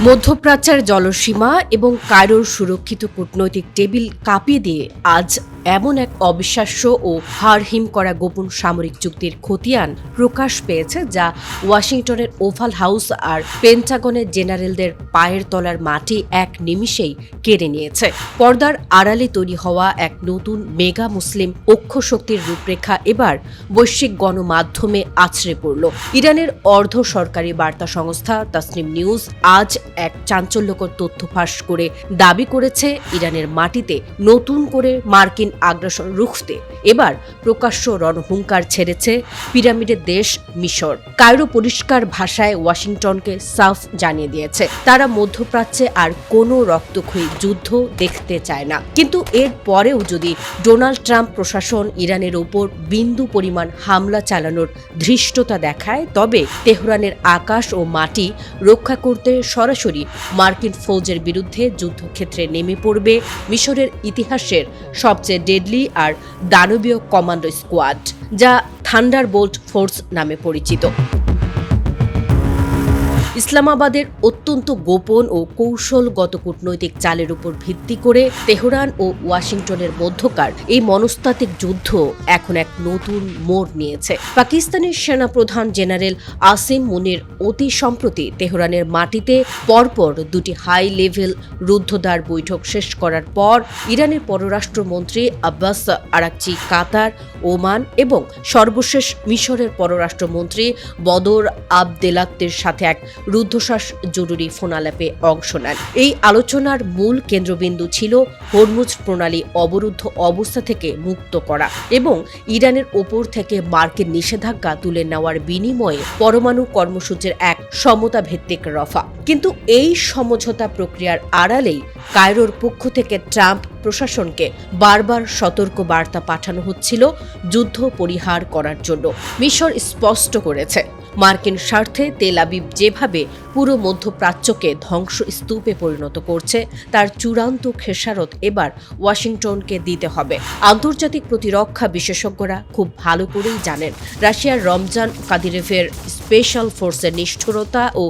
মধ্যপ্রাচ্যের জলসীমা এবং কায়রোর সুরক্ষিত কূটনৈতিক টেবিল কাঁপিয়ে দিয়ে আজ এমন এক অবিশ্বাস্য ও হাড়হিম করা গোপন সামরিক চুক্তির খতিয়ান প্রকাশ পেয়েছে যা ওয়াশিংটনের ওভাল হাউস আর পেন্টাগনের জেনারেলদের পায়ের তলার মাটি এক নিমিষেই কেড়ে নিয়েছে। পর্দার আড়ালে তৈরি হওয়া এক নতুন মেগা মুসলিম অক্ষ শক্তির রূপরেখা এবার বৈশ্বিক গণমাধ্যমে আছড়ে পড়ল। ইরানের অর্ধ সরকারি বার্তা সংস্থা তাসনিম নিউজ আজ এক চাঞ্চল্যকর তথ্য ফাঁস করে দাবি করেছে, ইরানের মাটিতে নতুন করে মার্কিন আগ্রাসন রুখতে এবার প্রকাশ্য রণহুঙ্কার ছেড়েছে পিরামিডের দেশ মিশর। কায়রো পরিষ্কার ভাষায় ওয়াশিংটনকে সাফ জানিয়ে দিয়েছে, তারা মধ্যপ্রাচ্যে আর কোনো রক্তক্ষয়ী যুদ্ধ দেখতে চায় না। কিন্তু এর পরেও যদি ডোনাল্ড ট্রাম্প প্রশাসন ইরানের ওপর বিন্দু পরিমাণ হামলা চালানোর ধৃষ্টতা দেখায়, তবে তেহরানের আকাশ ও মাটি রক্ষা করতে সরাসরি মার্কিন ফৌজের বিরুদ্ধে যুদ্ধক্ষেত্রে নেমে পড়বে মিশরের ইতিহাসের সবচেয়ে ডেডলি আর দানবীয় কমান্ডো স্কোয়াড, যা থান্ডারবোল্ট ফোর্স নামে পরিচিত। ইসলামাবাদের অত্যন্ত গোপন ও কৌশলগত কূটনৈতিক চালের উপর ভিত্তি করে তেহরান ও ওয়াশিংটনের মধ্যকার এই মনস্তাত্ত্বিক যুদ্ধ এখন এক নতুন মোড় নিয়েছে। পাকিস্তানের সেনাপ্রধান জেনারেল আসিম মুনির অতি সম্প্রতি তেহরানের মাটিতে পরপর দুটি হাই লেভেল রুদ্ধদ্বার বৈঠক শেষ করার পর ইরানের পররাষ্ট্রমন্ত্রী আব্বাস আরাকচি কাতার, ওমান এবং সর্বশেষ মিশরের পররাষ্ট্রমন্ত্রী বদর আবদেলাত্তের সাথে এক রুদ্ধশ্বাস জরুরি ফোনালাপে অংশ নেন। এই আলোচনার মূল কেন্দ্রবিন্দু ছিল হরমুজ প্রণালী অবরুদ্ধ অবস্থা থেকে মুক্ত করা এবং ইরানের ওপর থেকে মার্কিন নিষেধাজ্ঞা তুলে নেওয়ার বিনিময়ে পরমাণু কর্মসূচির এক সমতা ভিত্তিক রফা। কিন্তু এই সমঝোতা প্রক্রিয়ার আড়ালেই কায়রোর পক্ষ থেকে ট্রাম্প প্রশাসনকে বারবার সতর্ক বার্তা পাঠানো হচ্ছিল যুদ্ধ পরিহার করার জন্য। মিশর স্পষ্ট করেছে, মার্কিন স্বার্থে তেল আবিব যেভাবে পুরো মধ্যপ্রাচ্যকে ধ্বংসস্তূপে পরিণত করছে তার চূড়ান্ত খেসারত এবার ওয়াশিংটনকে দিতে হবে। আন্তর্জাতিক প্রতিরক্ষা বিশেষজ্ঞরা খুব ভালো করেই জানেন, রাশিয়ার রমজান কাদিরেভের স্পেশাল ফোর্সের নিষ্ঠুরতা ও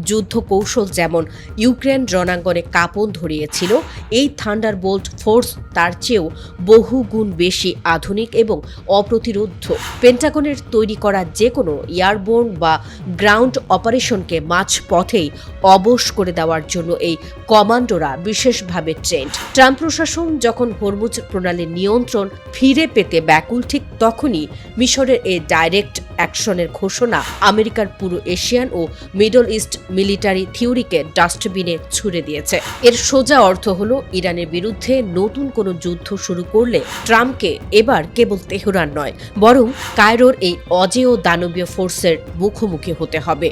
যুদ্ধ কৌশল যেমন ইউক্রেন রণাঙ্গনে কাঁপন ধরিয়েছিল, এই থান্ডারবোল্ট ফোর্স তার চেয়েও বহু গুণ বেশি আধুনিক এবং অপ্রতিরোধ্য। পেন্টাগনের তৈরি করা যে কোনো এয়ারবোর্ন বা গ্রাউন্ড অপারেশনকে মাঝপথেই অবশ করে দেওয়ার জন্য এই কমান্ডোরা বিশেষভাবে ট্রেন্ড। ট্রাম্প প্রশাসন যখন হরমুজ প্রণালীর নিয়ন্ত্রণ ফিরে পেতে ব্যাকুল, ঠিক তখনই মিশরের এই ডাইরেক্ট অ্যাকশনের ঘোষণা আমেরিকার পুরো এশিয়ান ও মিডল ইস্ট মিলিটারি থিওরিকে ডাস্টবিনে ছুড়ে দিয়েছে। এর সোজা অর্থ হলো, ইরানের বিরুদ্ধে নতুন কোনো যুদ্ধ শুরু করলে ট্রাম্পকে এবার কেবল তেহরান নয়, বরং কায়রোর এই অজেয় দানবীয় ফোর্সের মুখোমুখি হতে হবে।